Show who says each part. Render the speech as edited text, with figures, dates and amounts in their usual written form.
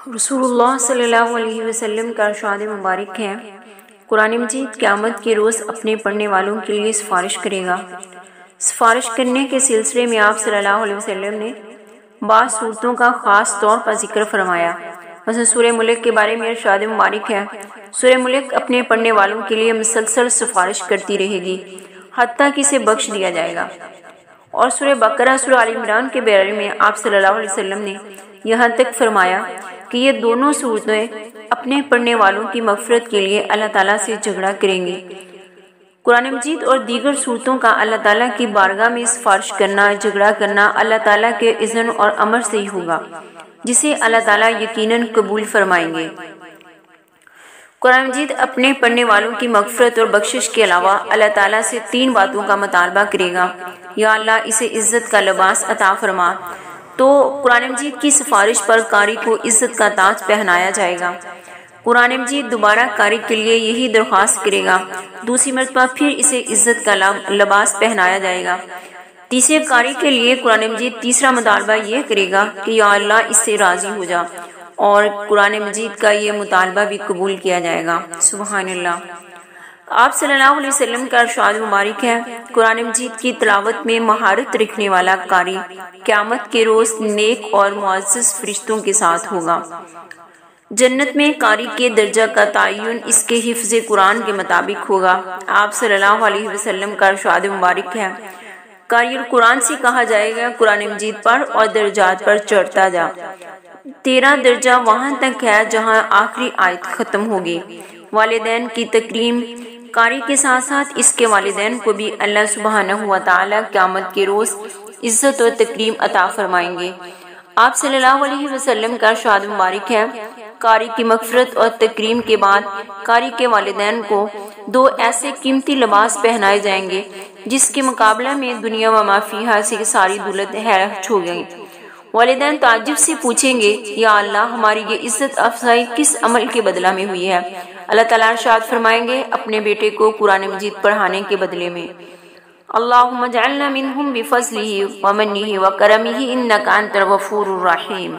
Speaker 1: رسول اللہ صلی اللہ علیہ وسلم کا ارشاد مبارک ہے، قرآن مجید قیامت کے روز اپنے پڑھنے والوں کے لیے سفارش کرے گا۔ سفارش کرنے کے سلسلے میں آپ صلی اللہ علیہ وسلم نے بعض صورتوں کا خاص طور پر ذکر فرمایا۔ مثلا سورہ ملک کے بارے میں ارشاد مبارک ہے، سورہ ملک اپنے پڑھنے والوں کے لیے مسلسل سفارش کرتی رہے گی حتیٰ کہ اسے بخش دیا جائے گا۔ اور سورہ بقرہ، سورہ آل عمران کے بارے میں آپ صلی اللہ علیہ وسلم نے یہاں تک فرمایا کہ یہ دونوں صورتیں اپنے پڑھنے والوں کی مغفرت کے لیے اللہ تعالیٰ سے جھگڑا کریں گی۔ قرآن مجید اور دیگر صورتوں کا اللہ تعالیٰ کی بارگاہ میں سفارش کرنا، جھگڑا کرنا اللہ تعالیٰ کے اذن اور امر سے ہی ہوگا، جسے اللہ تعالیٰ یقیناً قبول فرمائیں گے۔ قرآن مجید اپنے پڑھنے والوں کی مغفرت اور بخشش کے علاوہ اللہ تعالیٰ سے 3 باتوں کا مطالبہ کرے گا۔ یا اللہ اسے عزت کا لباس عطا فرما، تو قرآن مجید کی سفارش پر قاری کو عزت کا تاج پہنایا جائے گا۔ قرآن مجید دوبارہ قاری کے لیے یہی درخواست کرے گا، دوسری مرتبہ پھر اسے عزت کا لباس پہنایا جائے گا۔ تیسرے قاری کے لیے قرآن مجید تیسرا مطالبہ یہ کرے گا کہ یا اللہ اس سے راضی ہو جا، اور قرآن مجید کا یہ مطالبہ بھی قبول کیا جائے گا۔ سبحان اللہ۔ آپ صلی اللہ علیہ وسلم کا ارشاد مبارک ہے، قرآن مجید کی تلاوت میں مہارت رکھنے والا قاری قیامت کے روز نیک اور معزز فرشتوں کے ساتھ ہوگا۔ جنت میں قاری کے درجہ کا تعین اس کے حفظ قرآن کے مطابق ہوگا۔ آپ صلی اللہ علیہ وسلم کا ارشاد مبارک ہے، قاری قرآن سے کہا جائے گا قرآن مجید پڑھ اور درجات پر چڑھتا جا۔ 13 درجہ وہاں تک ہے جہاں آخری آیت ختم ہوگی۔ والدین کی تکریم، قاری کے ساتھ ساتھ اس کے والدین کو بھی اللہ سبحانہ و تعالی قیامت کے روز عزت اور تکریم عطا فرمائیں گے۔ آپ صلی اللہ علیہ وسلم کا ارشاد مبارک ہے، قاری کی مغفرت اور تکریم کے بعد قاری کے والدین کو 2 ایسے قیمتی لباس پہنائے جائیں گے جس کے مقابلہ میں دنیا و ما فیہا سے ساری دولت حیرت ہو گئی۔ والدین تعجب سے پوچھیں گے، یا اللہ ہماری یہ عزت افزائی کس عمل کے بدلہ میں ہوئی ہے؟ اللہ تعالیٰ ارشاد فرمائیں گے اپنے بیٹے کو قرآن مجید پڑھانے کے بدلے میں۔ اللہم اجعلنا منہم بفضلہ ومنہ وکرمہ انک انت الغفور الرحیم۔